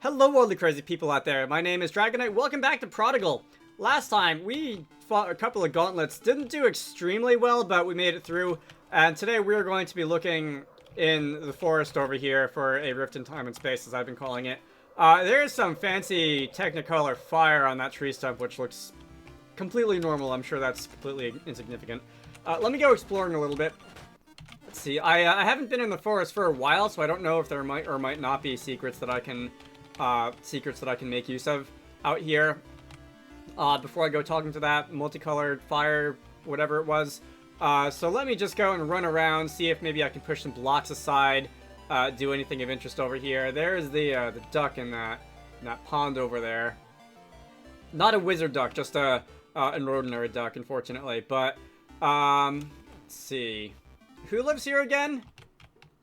Hello all the crazy people out there, my name is Dragonite, welcome back to Prodigal. Last time, we fought a couple of gauntlets, didn't do extremely well, but we made it through. And today we're going to be looking in the forest over here for a rift in time and space, as I've been calling it. There is some fancy Technicolor fire on that tree stump, which looks completely normal. I'm sure that's completely insignificant. Let me go exploring a little bit. Let's see, I haven't been in the forest for a while, so I don't know if there might or might not be secrets that I can make use of out here. Before I go talking to that multicolored fire, whatever it was. So let me just go and run around, see if maybe I can push some blocks aside, do anything of interest over here. There's the duck in that pond over there. Not a wizard duck, just an ordinary duck, unfortunately. But, let's see. Who lives here again?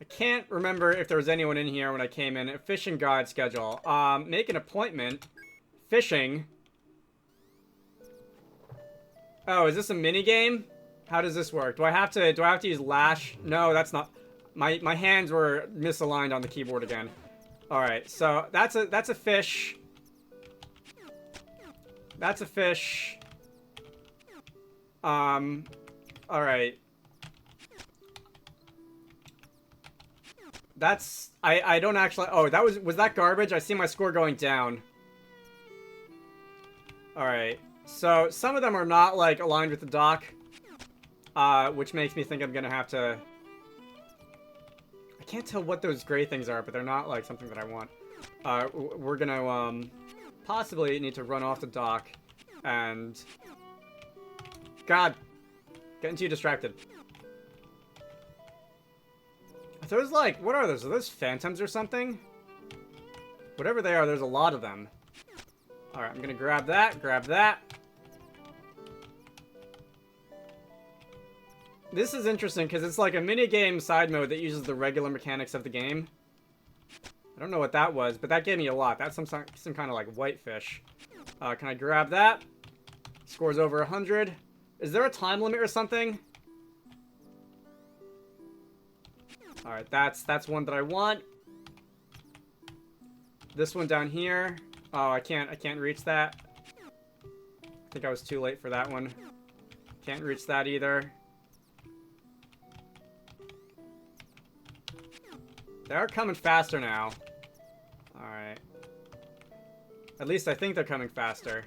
I can't remember if there was anyone in here when I came in. A fishing guide schedule. Make an appointment. Fishing. Oh, is this a mini game? How does this work? Do I have to use lash? No, that's not. My hands were misaligned on the keyboard again. All right, so that's a fish. That's a fish. All right. That's I don't actually. Oh, was that garbage? I see my score going down. All right. So some of them are not like aligned with the dock, which makes me think I'm gonna have to. I can't tell what those gray things are, but they're not like something that I want. We're gonna possibly need to run off the dock, and God, getting too distracted. Are those like, what are those? Are those phantoms or something? Whatever they are, there's a lot of them. Alright, I'm gonna grab that, grab that. This is interesting because it's like a mini-game side mode that uses the regular mechanics of the game. I don't know what that was, but that gave me a lot. That's some kind of like whitefish. Can I grab that? Scores over 100. Is there a time limit or something? Alright, that's one that I want. This one down here. Oh, I can't reach that. I think I was too late for that one. Can't reach that either. They are coming faster now. Alright. At least I think they're coming faster.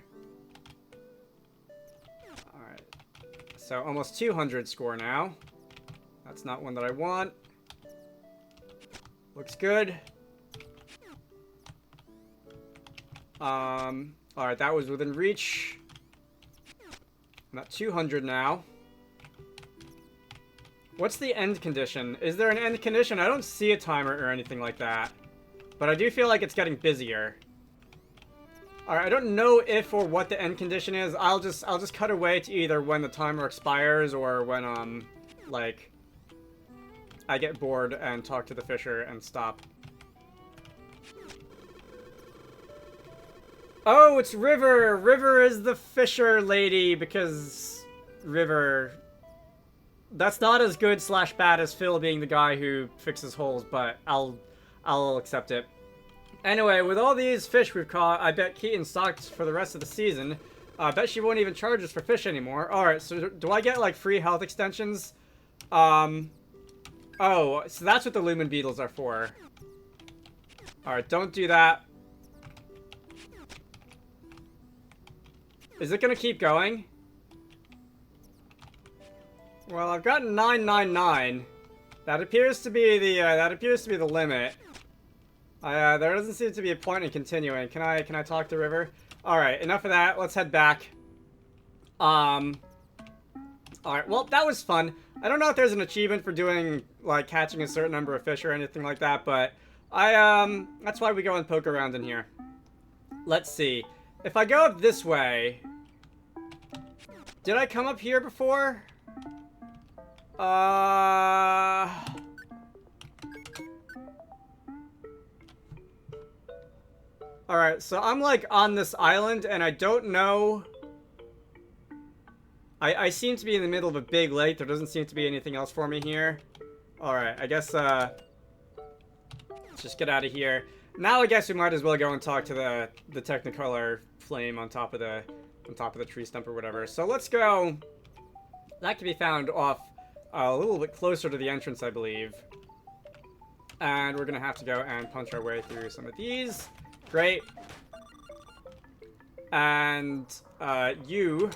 Alright. So almost 200 score now. That's not one that I want. Looks good. Alright, that was within reach. I'm at 200 now. What's the end condition? Is there an end condition? I don't see a timer or anything like that. But I do feel like it's getting busier. Alright, I don't know if or what the end condition is. I'll just cut away to either when the timer expires or when, like, I get bored and talk to the fisher and stop. Oh, it's River! River is the fisher lady because River... That's not as good slash bad as Phil being the guy who fixes holes, but I'll accept it. Anyway, with all these fish we've caught, I bet Keaton's stocked for the rest of the season. I bet she won't even charge us for fish anymore. Alright, so do I get like free health extensions? Oh, so that's what the lumen beetles are for. Alright, don't do that. Is it gonna keep going? Well, I've gotten 999. That appears to be the limit. There doesn't seem to be a point in continuing. Can I talk to River? Alright, enough of that. Let's head back. Alright, well, that was fun. I don't know if there's an achievement for doing, like, catching a certain number of fish or anything like that, but that's why we go and poke around in here. Let's see. If I go up this way... Did I come up here before? Alright, so I'm, like, on this island, and I don't know... I seem to be in the middle of a big lake. There doesn't seem to be anything else for me here. Alright, I guess, let's just get out of here. Now I guess we might as well go and talk to the Technicolor flame on top of the tree stump or whatever. So let's go. That can be found off a little bit closer to the entrance, I believe. And we're gonna have to go and punch our way through some of these. Great. And you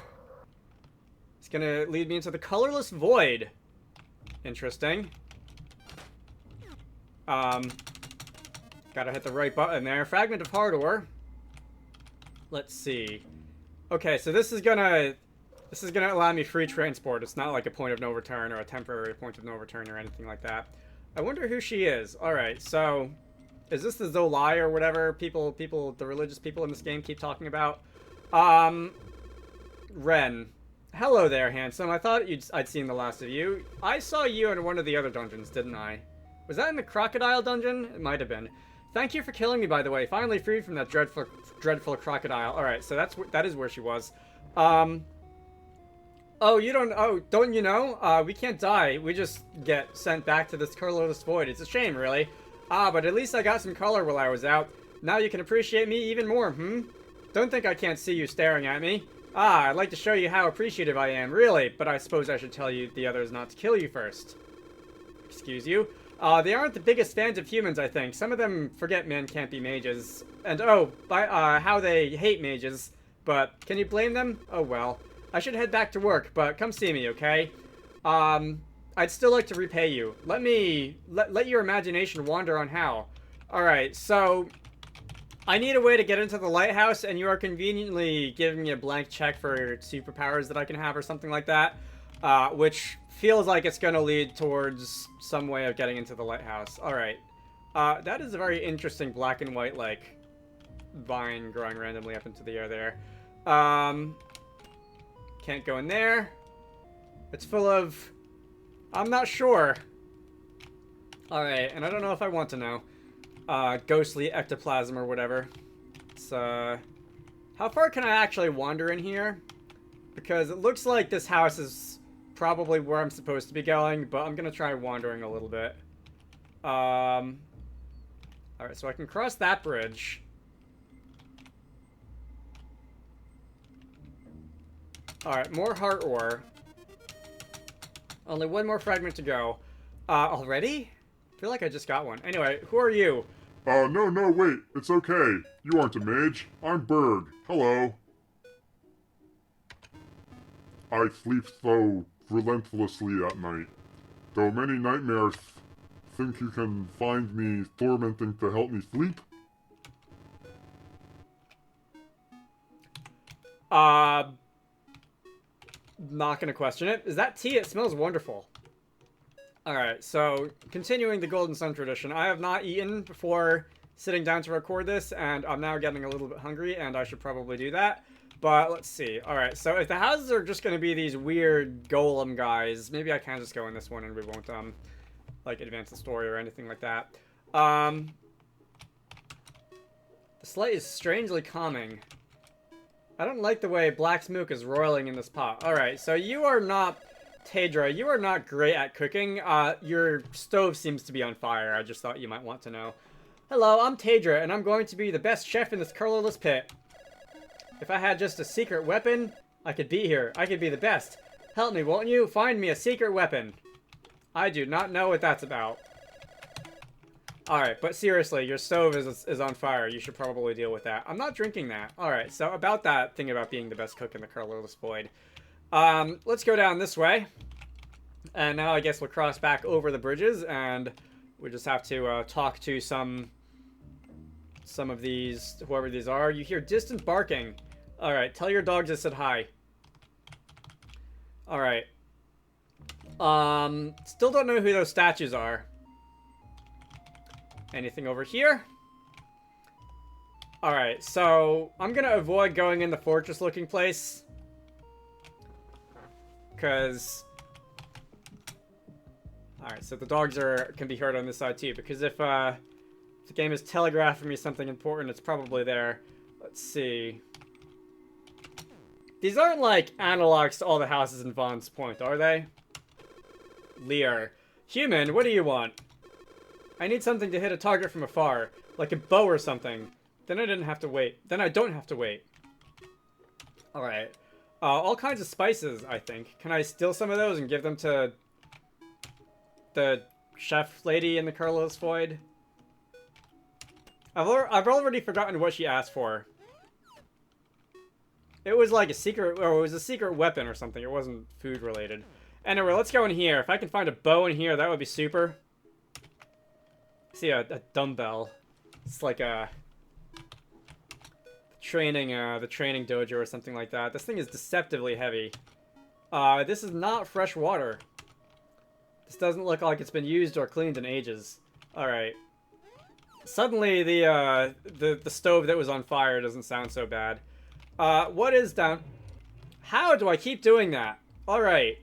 is gonna lead me into the colorless void. Interesting. Gotta hit the right button there. Fragment of hard ore. Let's see. Okay, so this is gonna allow me free transport. It's not like a point of no return or a temporary point of no return or anything like that. I wonder who she is. Alright, so is this the Zolai or whatever the religious people in this game keep talking about? Ren. Hello there, handsome. I thought I'd seen the last of you. I saw you in one of the other dungeons, didn't I? Was that in the crocodile dungeon? It might have been. Thank you for killing me, by the way. Finally freed from that dreadful crocodile. Alright, so that is where she was. Oh, don't you know? We can't die. We just get sent back to this colorless void. It's a shame, really. But at least I got some color while I was out. Now you can appreciate me even more, Don't think I can't see you staring at me. I'd like to show you how appreciative I am, really. But I suppose I should tell you the others not to kill you first. Excuse you? They aren't the biggest fans of humans, I think. Some of them forget men can't be mages. And how they hate mages. But can you blame them? Oh well. I should head back to work, but come see me, okay? I'd still like to repay you. Let your imagination wander on how. Alright, so I need a way to get into the lighthouse, and you are conveniently giving me a blank check for superpowers that I can have or something like that. Which feels like it's going to lead towards some way of getting into the lighthouse. Alright. That is a very interesting black and white, like, vine growing randomly up into the air there. Can't go in there. It's full of... I'm not sure. Alright, and I don't know if I want to know. Ghostly ectoplasm or whatever. So, how far can I actually wander in here? Because it looks like this house is probably where I'm supposed to be going, but I'm gonna try wandering a little bit. Alright, so I can cross that bridge. Alright, more heart ore. Only one more fragment to go. Already? I feel like I just got one. Anyway, who are you? No, wait. It's okay. You aren't a mage. I'm Berg. Hello. I sleep so relentlessly at night. Though many nightmares think you can find me tormenting to help me sleep. Not gonna question it. Is that tea? It smells wonderful. Alright, so continuing the Golden Sun tradition. I have not eaten before sitting down to record this, and I'm now getting a little bit hungry, and I should probably do that. But let's see. Alright, so if the houses are just gonna be these weird golem guys, maybe I can just go in this one and we won't, like, advance the story or anything like that. The light is strangely calming. I don't like the way black smoke is roiling in this pot. Alright, so you are not... Tadra, you are not great at cooking. Your stove seems to be on fire. I just thought you might want to know. Hello, I'm Tadra, and I'm going to be the best chef in this colorless pit. If I had just a secret weapon, I could be here. I could be the best. Help me, won't you? Find me a secret weapon. I do not know what that's about. Alright, but seriously, your stove is on fire. You should probably deal with that. I'm not drinking that. Alright, so about that thing about being the best cook in the colorless void. Let's go down this way. And now I guess we'll cross back over the bridges, and we just have to talk to some of these, whoever these are. You hear distant barking. Alright, tell your dogs I said hi. Alright. Still don't know who those statues are. Anything over here? Alright, so I'm gonna avoid going in the fortress-looking place. Because... Alright, so the dogs can be heard on this side too, because if the game is telegraphing me something important, it's probably there. Let's see. These aren't like analogs to all the houses in Vaughn's Point, are they? Lear. Human, what do you want? I need something to hit a target from afar. Like a bow or something. Then I didn't have to wait. Then I don't have to wait. Alright. All kinds of spices, I think. Can I steal some of those and give them to the chef lady in the colorless void? I've already forgotten what she asked for. It was like a secret, or it was a secret weapon or something. It wasn't food related. Anyway, let's go in here. If I can find a bow in here, that would be super. See a dumbbell. It's like a the training dojo or something like that. This thing is deceptively heavy. This is not fresh water. This doesn't look like it's been used or cleaned in ages. Alright. Suddenly the stove that was on fire doesn't sound so bad. What is down? How do I keep doing that? Alright.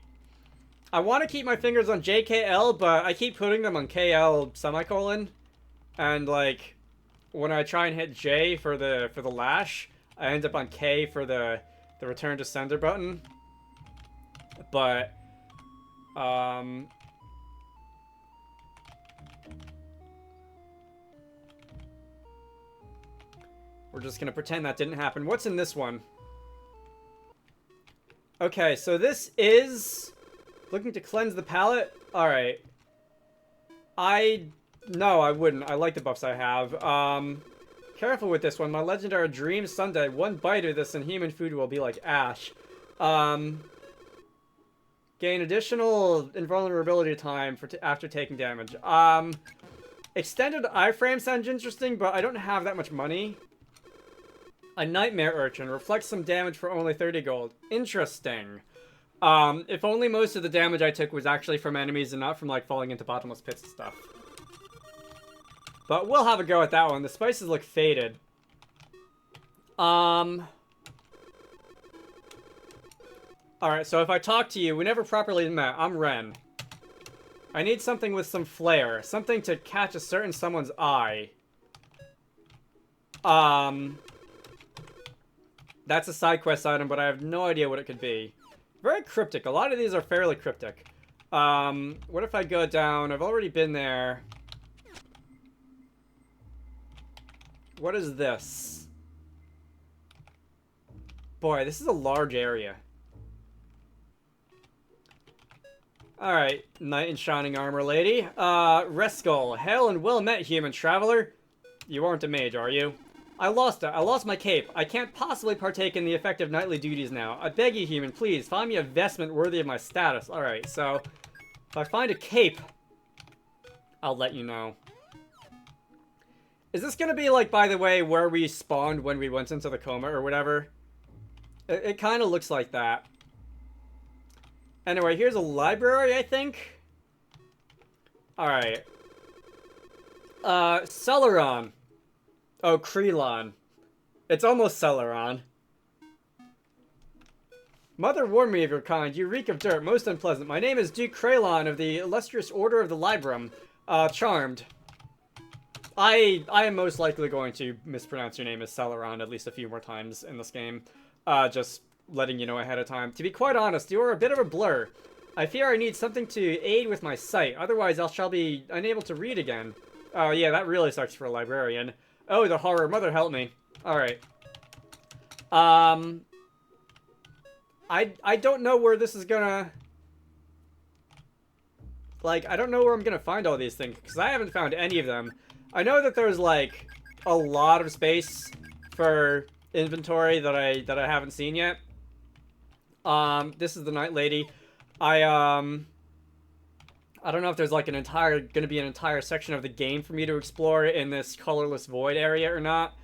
I want to keep my fingers on JKL, but I keep putting them on KL semicolon. And like, when I try and hit J for the lash, I end up on K for the return to sender button. But we're just gonna pretend that didn't happen. What's in this one? Okay, so this is looking to cleanse the palate. Alright. No, I wouldn't. I like the buffs I have. Careful with this one. My legendary dream Sunday. One bite of this and human food will be like ash. Gain additional invulnerability time after taking damage. Extended iframe sounds interesting, but I don't have that much money. A nightmare urchin. Reflects some damage for only 30 gold. Interesting. If only most of the damage I took was actually from enemies and not from, like, falling into bottomless pits and stuff. But we'll have a go at that one. The spices look faded. Alright, so if I talk to you, we never properly met. I'm Ren. I need something with some flair. Something to catch a certain someone's eye. That's a side quest item, but I have no idea what it could be. Very cryptic. A lot of these are fairly cryptic. What if I go down? I've already been there. What is this? Boy, this is a large area. Alright, knight in shining armor lady. Reskull. Hail and well met, human traveler. You aren't a mage, are you? I lost it. I lost my cape. I can't possibly partake in the effective knightly duties now. I beg you, human, please, find me a vestment worthy of my status. Alright, so if I find a cape, I'll let you know. Is this gonna be, like, by the way, where we spawned when we went into the coma or whatever? It kind of looks like that. Anyway, here's a library, I think. Alright. Celeron. Oh, Krelon. It's almost Celeron. Mother warned me of your kind. You reek of dirt, most unpleasant. My name is Duke Krelon of the illustrious Order of the Librum. Charmed. I am most likely going to mispronounce your name as Celeron at least a few more times in this game. Just letting you know ahead of time. To be quite honest, you are a bit of a blur. I fear I need something to aid with my sight. Otherwise, I shall be unable to read again. Oh, yeah, that really sucks for a librarian. Oh, the horror. Mother help me. Alright. I don't know where this is gonna... Like, I don't know where I'm gonna find all these things, because I haven't found any of them. I know that there's, like, a lot of space for inventory that I haven't seen yet. This is the Night Lady. I don't know if there's, like, gonna be an entire section of the game for me to explore in this colorless void area or not.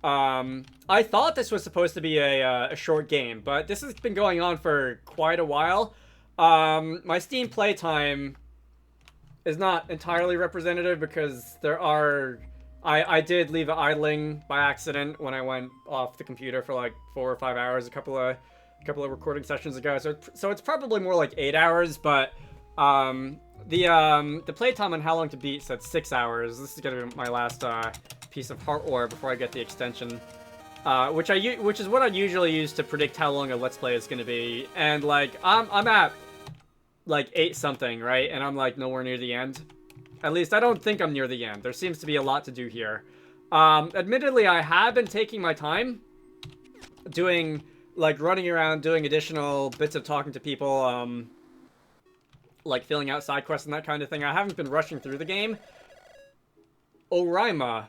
I thought this was supposed to be a short game, but this has been going on for quite a while. My Steam playtime is not entirely representative because there are... I did leave it idling by accident when I went off the computer for like 4 or 5 hours a couple of recording sessions ago. So it's probably more like 8 hours, but the playtime on How Long to Beat said 6 hours. This is gonna be my last piece of heart ore before I get the extension, which is what I usually use to predict how long a Let's Play is gonna be. And like I'm at like 8 something, right? And I'm like nowhere near the end. At least I don't think I'm near the end. There seems to be a lot to do here. Admittedly, I have been taking my time doing, like, running around, doing additional bits of talking to people, like filling out side quests and that kind of thing. I haven't been rushing through the game. Orima.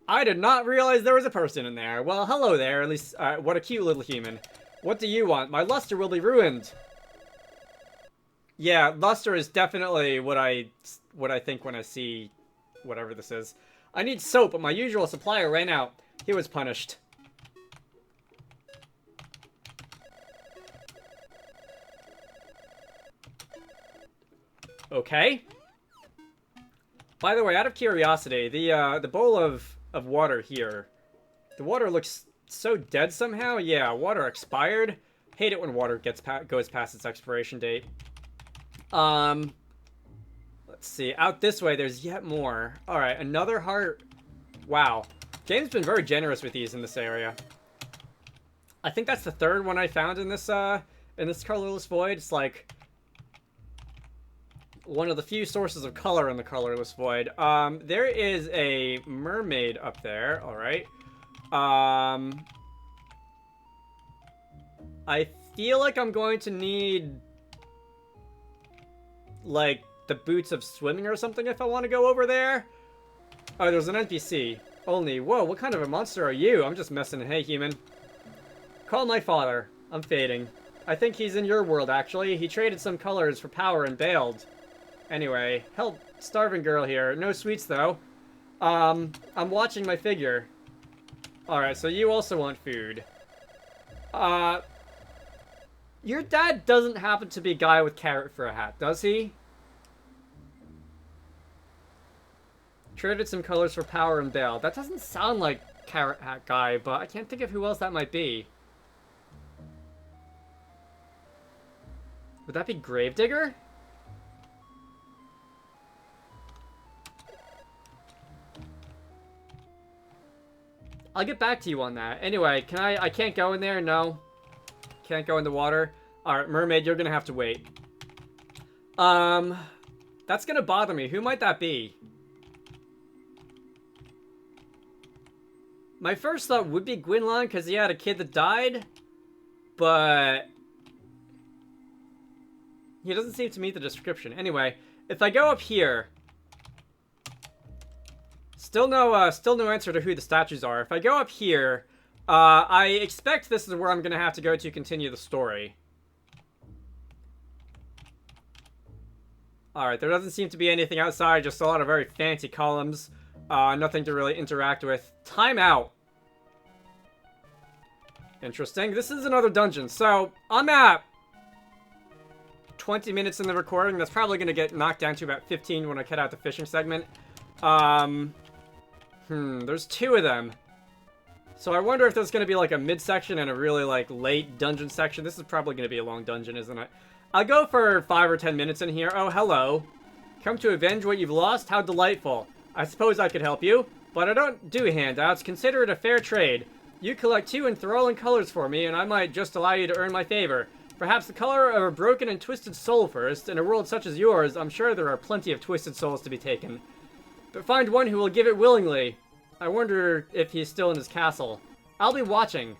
I did not realize there was a person in there. Well, hello there, at least, what a cute little human. What do you want? My luster will be ruined. Yeah, luster is definitely what I think when I see whatever this is. I need soap, but my usual supplier ran out. He was punished. Okay. By the way, out of curiosity, the bowl of water here, the water looks so dead somehow. Yeah, water expired. Hate it when water goes past its expiration date. Let's see. Out this way, there's yet more. All right, another heart. Wow, game's been very generous with these in this area. I think that's the third one I found in this colorless void. It's like one of the few sources of color in the colorless void. There is a mermaid up there. All right. I feel like I'm going to need, like, the boots of swimming or something if I want to go over there. Oh, there's an NPC. Only, whoa, what kind of a monster are you? I'm just messing. Hey, human. Call my father. I'm fading. I think he's in your world, actually. He traded some colors for power and bailed. Anyway, help starving girl here. No sweets, though. I'm watching my figure. Alright, so you also want food. Your dad doesn't happen to be a guy with carrot for a hat, does he? Traded some colors for power and bail. That doesn't sound like carrot hat guy, but I can't think of who else that might be. Would that be Gravedigger? I'll get back to you on that. Anyway, I can't go in there? No. Can't go in the water? Alright, mermaid, you're gonna have to wait. That's gonna bother me. Who might that be? My first thought would be Gwynlon, because he had a kid that died. But he doesn't seem to meet the description. Anyway, if I go up here, still no answer to who the statues are. If I go up here, I expect this is where I'm gonna have to go to continue the story. Alright, there doesn't seem to be anything outside, just a lot of very fancy columns. Nothing to really interact with. Time out. Interesting. This is another dungeon. So, I'm at 20 minutes in the recording. That's probably going to get knocked down to about 15 when I cut out the fishing segment. There's two of them. So I wonder if there's going to be like a midsection and a really like late dungeon section. This is probably going to be a long dungeon, isn't it? I'll go for 5 or 10 minutes in here. Oh, hello. Come to avenge what you've lost? How delightful. I suppose I could help you, but I don't do handouts. Consider it a fair trade. You collect 2 enthralling colors for me, and I might just allow you to earn my favor. Perhaps the color of a broken and twisted soul first. In a world such as yours, I'm sure there are plenty of twisted souls to be taken. But find one who will give it willingly. I wonder if he's still in his castle. I'll be watching.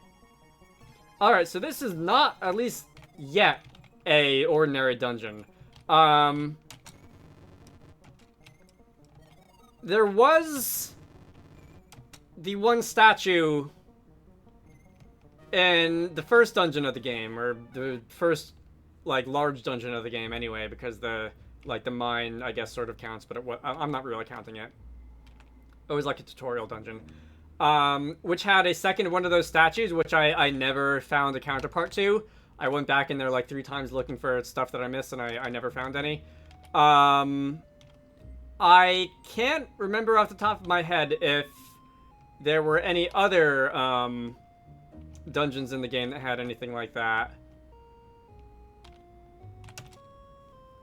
Alright, so this is not, at least yet, a ordinary dungeon. There was the one statue in the first dungeon of the game, or the first, like, large dungeon of the game anyway, because the mine, I guess, sort of counts, but I'm not really counting it. It was like a tutorial dungeon. Which had a second one of those statues, which I never found a counterpart to. I went back in there like 3 times looking for stuff that I missed, and I never found any. I can't remember off the top of my head if there were any other dungeons in the game that had anything like that.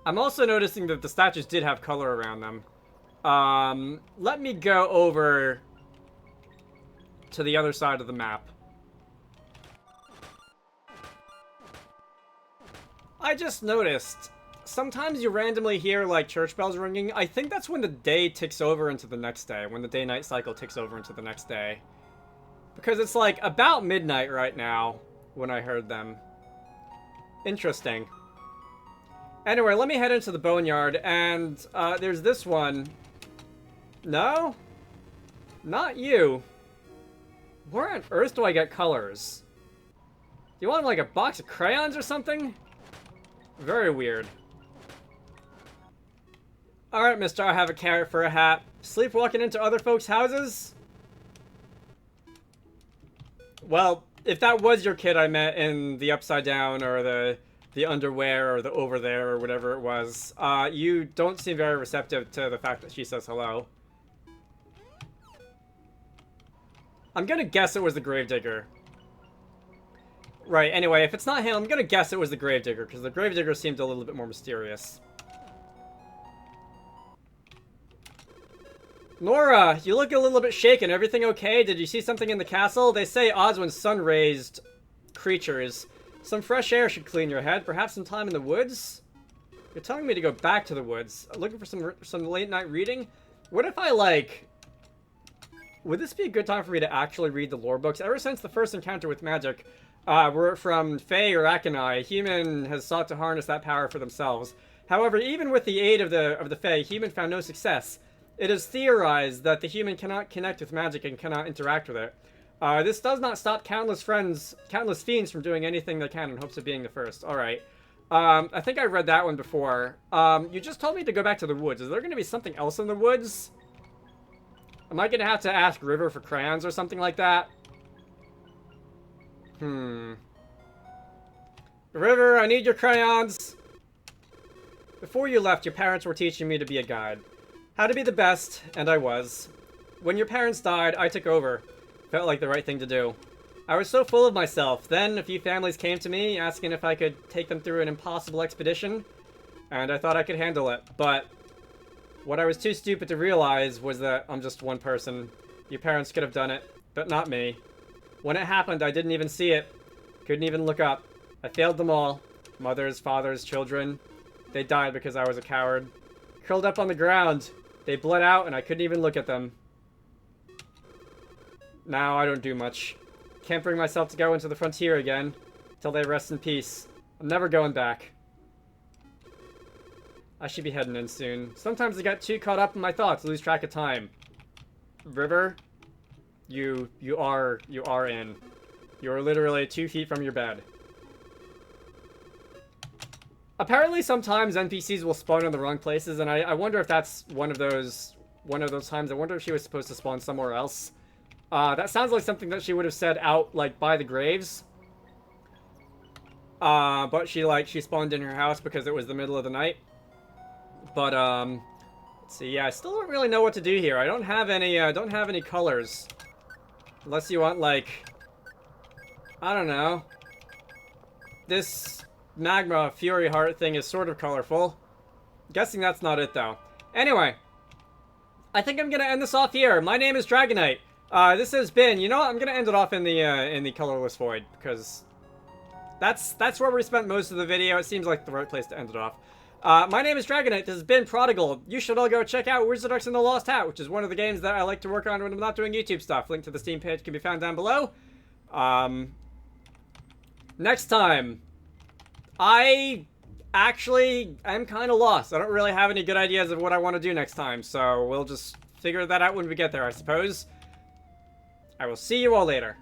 I'm also noticing that the statues did have color around them. Let me go over to the other side of the map. I just noticed sometimes you randomly hear, like, church bells ringing. I think that's when the day ticks over into the next day. When the day-night cycle ticks over into the next day. Because it's, like, about midnight right now when I heard them. Interesting. Anyway, let me head into the boneyard, and there's this one. No? Not you. Where on earth do I get colors? Do you want, like, a box of crayons or something? Very weird. Alright, mister, I have a carrot for a hat. Sleepwalking into other folks' houses? Well, if that was your kid I met in the Upside Down, or the underwear, or the over there, or whatever it was, you don't seem very receptive to the fact that she says hello. I'm gonna guess it was the gravedigger. Right, anyway, if it's not him, I'm gonna guess it was the gravedigger, because the gravedigger seemed a little bit more mysterious. Nora, you look a little bit shaken. Everything okay? Did you see something in the castle? They say odds when sun-raised creatures. Some fresh air should clean your head. Perhaps some time in the woods? You're telling me to go back to the woods. Looking for some late-night reading? What if I, like... Would this be a good time for me to actually read the lore books? Ever since the first encounter with magic, were from Fae or Akanai, human has sought to harness that power for themselves. However, even with the aid of the Fae, human found no success. It is theorized that the human cannot connect with magic and cannot interact with it. This does not stop countless fiends from doing anything they can in hopes of being the first. Alright. I think I read that one before. You just told me to go back to the woods. Is there going to be something else in the woods? Am I going to have to ask River for crayons or something like that? River, I need your crayons! Before you left, your parents were teaching me to be a guide. How to be the best, and I was. When your parents died, I took over. Felt like the right thing to do. I was so full of myself. Then a few families came to me, asking if I could take them through an impossible expedition, and I thought I could handle it, but what I was too stupid to realize was that I'm just one person. Your parents could have done it, but not me. When it happened, I didn't even see it. Couldn't even look up. I failed them all. Mothers, fathers, children. They died because I was a coward. Curled up on the ground. They bled out and I couldn't even look at them. Now I don't do much. Can't bring myself to go into the frontier again. Till they rest in peace. I'm never going back. I should be heading in soon. Sometimes I get too caught up in my thoughts, lose track of time. River, you are in. You're literally 2 feet from your bed. Apparently sometimes NPCs will spawn in the wrong places, and I wonder if that's one of those times. I wonder if she was supposed to spawn somewhere else. That sounds like something that she would have said out, like, by the graves. But she spawned in her house because it was the middle of the night. But, let's see, yeah, I still don't really know what to do here. I don't have any colors. Unless you want, like, I don't know. This magma fury heart thing is sort of colorful. Guessing that's not it, though. Anyway, I think I'm gonna end this off here. My name is Dragonite. This has been, you know what, I'm gonna end it off in the colorless void, because that's where we spent most of the video. It seems like the right place to end it off. My name is Dragonite. This has been Prodigal. You should all go check out Wizarducks and the Lost Hat, which is one of the games that I like to work on when I'm not doing YouTube stuff. Link to the Steam page can be found down below. Next time, I actually am kind of lost. I don't really have any good ideas of what I want to do next time, so we'll just figure that out when we get there, I suppose. I will see you all later.